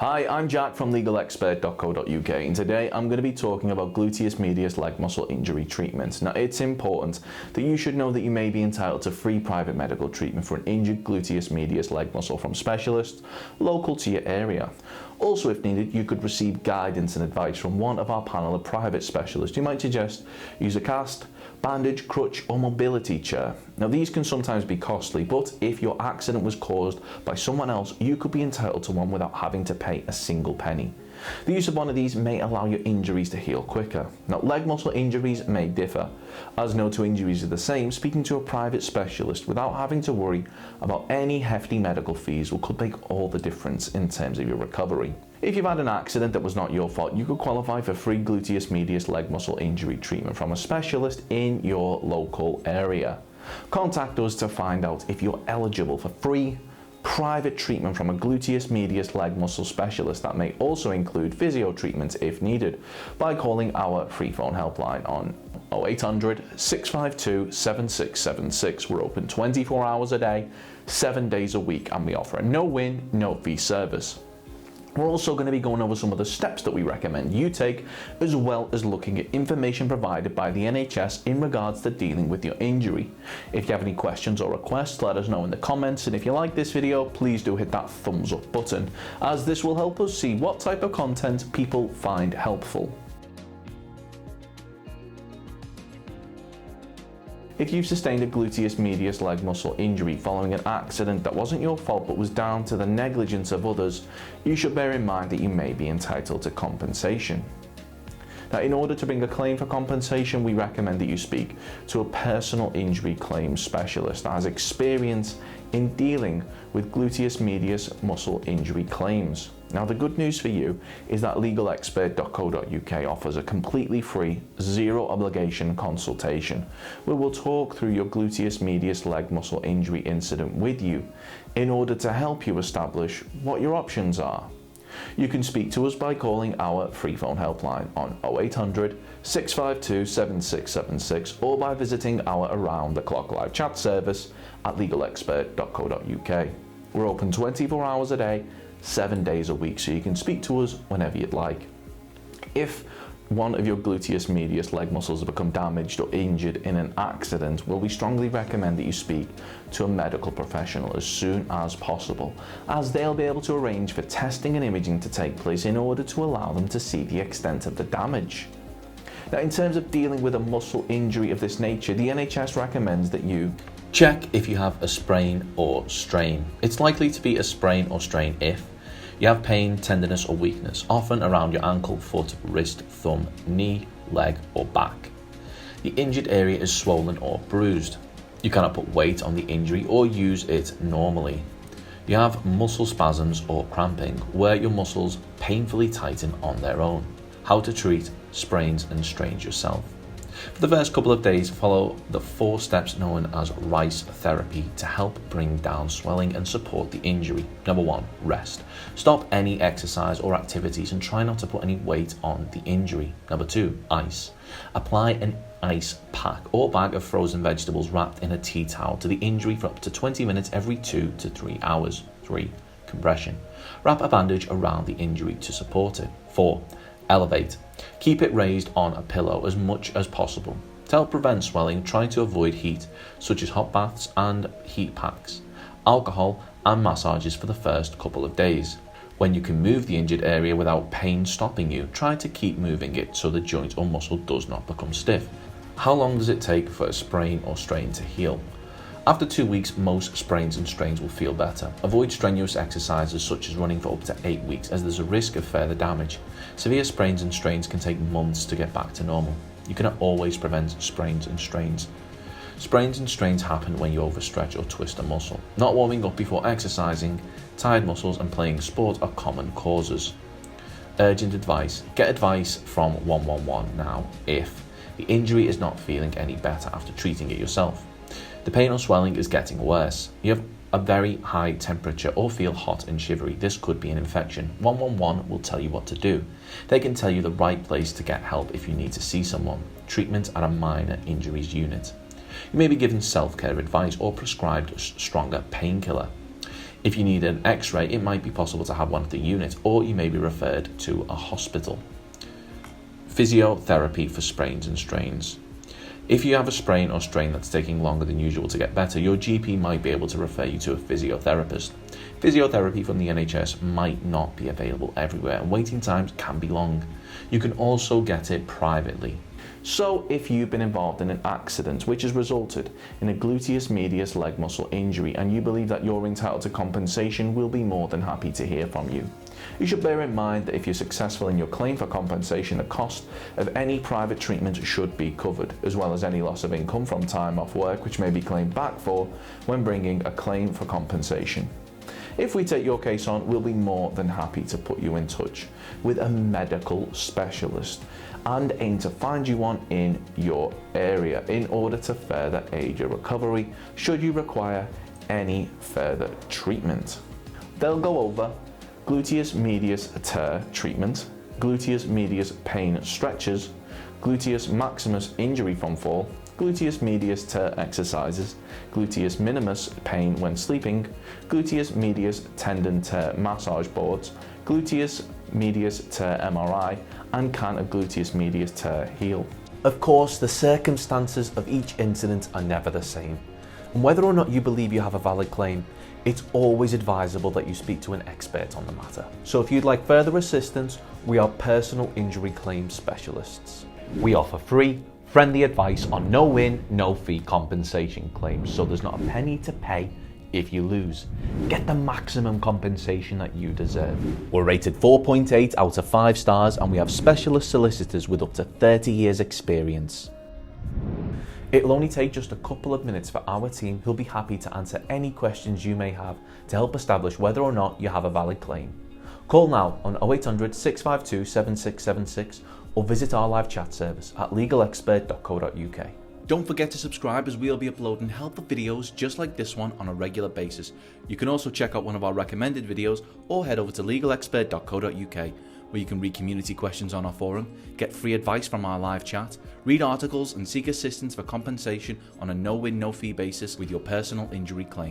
Hi, I'm Jack from legalexpert.co.uk and today I'm going to be talking about gluteus medius leg muscle injury treatment. Now, it's important that you should know that you may be entitled to free private medical treatment for an injured gluteus medius leg muscle from specialists local to your area. Also, if needed, you could receive guidance and advice from one of our panel of private specialists who might suggest use a cast, bandage, crutch or mobility chair. Now, these can sometimes be costly, but if your accident was caused by someone else, you could be entitled to one without having to pay a single penny. The use of one of these may allow your injuries to heal quicker. Now, leg muscle injuries may differ. As no two injuries are the same, speaking to a private specialist without having to worry about any hefty medical fees could make all the difference in terms of your recovery. If you've had an accident that was not your fault, you could qualify for free gluteus medius leg muscle injury treatment from a specialist in your local area. Contact us to find out if you're eligible for free private treatment from a gluteus medius leg muscle specialist. That may also include physio treatments if needed by calling our free phone helpline on 0800 652 7676. We're open 24 hours a day, 7 days a week, and we offer a no-win, no-fee service. We're also going to be going over some of the steps that we recommend you take, as well as looking at information provided by the NHS in regards to dealing with your injury. If you have any questions or requests, let us know in the comments, and if you like this video, please do hit that thumbs up button, as this will help us see what type of content people find helpful. If you've sustained a gluteus medius leg muscle injury following an accident that wasn't your fault but was down to the negligence of others, you should bear in mind that you may be entitled to compensation. Now, in order to bring a claim for compensation, we recommend that you speak to a personal injury claims specialist that has experience in dealing with gluteus medius muscle injury claims. Now, the good news for you is that legalexpert.co.uk offers a completely free, zero obligation consultation where we'll talk through your gluteus medius leg muscle injury incident with you in order to help you establish what your options are. You can speak to us by calling our free phone helpline on 0800 652 7676 or by visiting our around-the-clock live chat service at legalexpert.co.uk. We're open 24 hours a day, 7 days a week, so you can speak to us whenever you'd like. If one of your gluteus medius leg muscles have become damaged or injured in an accident, we strongly recommend that you speak to a medical professional as soon as possible, as they'll be able to arrange for testing and imaging to take place in order to allow them to see the extent of the damage. Now, in terms of dealing with a muscle injury of this nature, the NHS recommends that you check if you have a sprain or strain. It's likely to be a sprain or strain if you have pain, tenderness or weakness, often around your ankle, foot, wrist, thumb, knee, leg or back. The injured area is swollen or bruised. You cannot put weight on the injury or use it normally. You have muscle spasms or cramping, where your muscles painfully tighten on their own. How to treat sprains and strains yourself. For the first couple of days, follow the 4 steps known as RICE therapy to help bring down swelling and support the injury. Number 1, rest. Stop any exercise or activities and try not to put any weight on the injury. Number 2, ice. Apply an ice pack or bag of frozen vegetables wrapped in a tea towel to the injury for up to 20 minutes every 2 to 3 hours. 3, compression. Wrap a bandage around the injury to support it. 4, elevate. Keep it raised on a pillow as much as possible. To help prevent swelling, try to avoid heat, such as hot baths and heat packs, alcohol and massages for the first couple of days. When you can move the injured area without pain stopping you, try to keep moving it so the joint or muscle does not become stiff. How long does it take for a sprain or strain to heal? After 2 weeks, most sprains and strains will feel better. Avoid strenuous exercises such as running for up to 8 weeks, as there's a risk of further damage. Severe sprains and strains can take months to get back to normal. You cannot always prevent sprains and strains. Sprains and strains happen when you overstretch or twist a muscle. Not warming up before exercising, tired muscles and playing sport are common causes. Urgent advice. Get advice from 111 now if the injury is not feeling any better after treating it yourself. The pain or swelling is getting worse. You have a very high temperature or feel hot and shivery. This could be an infection. 111 will tell you what to do. They can tell you the right place to get help if you need to see someone. Treatment at a minor injuries unit. You may be given self-care advice or prescribed stronger painkiller. If you need an x-ray, it might be possible to have one at the unit, or you may be referred to a hospital. Physiotherapy for sprains and strains. If you have a sprain or strain that's taking longer than usual to get better, your GP might be able to refer you to a physiotherapist. Physiotherapy from the NHS might not be available everywhere, and waiting times can be long. You can also get it privately. So if you've been involved in an accident which has resulted in a gluteus medius leg muscle injury and you believe that you're entitled to compensation, we'll be more than happy to hear from you. You should bear in mind that if you're successful in your claim for compensation, the cost of any private treatment should be covered, as well as any loss of income from time off work which may be claimed back for when bringing a claim for compensation. If we take your case on, we'll be more than happy to put you in touch with a medical specialist and aim to find you one in your area in order to further aid your recovery should you require any further treatment. They'll go over gluteus medius tear treatment, gluteus medius pain stretches, gluteus maximus injury from fall, gluteus medius tear exercises, gluteus minimus pain when sleeping, gluteus medius tendon tear massage boards, gluteus medius tear MRI, and can a gluteus medius tear heal? Of course, the circumstances of each incident are never the same, and whether or not you believe you have a valid claim, it's always advisable that you speak to an expert on the matter. So if you'd like further assistance, we are personal injury claim specialists. We offer free, friendly advice on no-win, no-fee compensation claims, so there's not a penny to pay if you lose. Get the maximum compensation that you deserve. We're rated 4.8 out of 5 stars, and we have specialist solicitors with up to 30 years experience. It'll only take just a couple of minutes for our team, who'll be happy to answer any questions you may have to help establish whether or not you have a valid claim. Call now on 0800 652 7676 or visit our live chat service at legalexpert.co.uk. Don't forget to subscribe, as we'll be uploading helpful videos just like this one on a regular basis. You can also check out one of our recommended videos or head over to legalexpert.co.uk, where you can read community questions on our forum, get free advice from our live chat, read articles and seek assistance for compensation on a no-win, no-fee basis with your personal injury claim.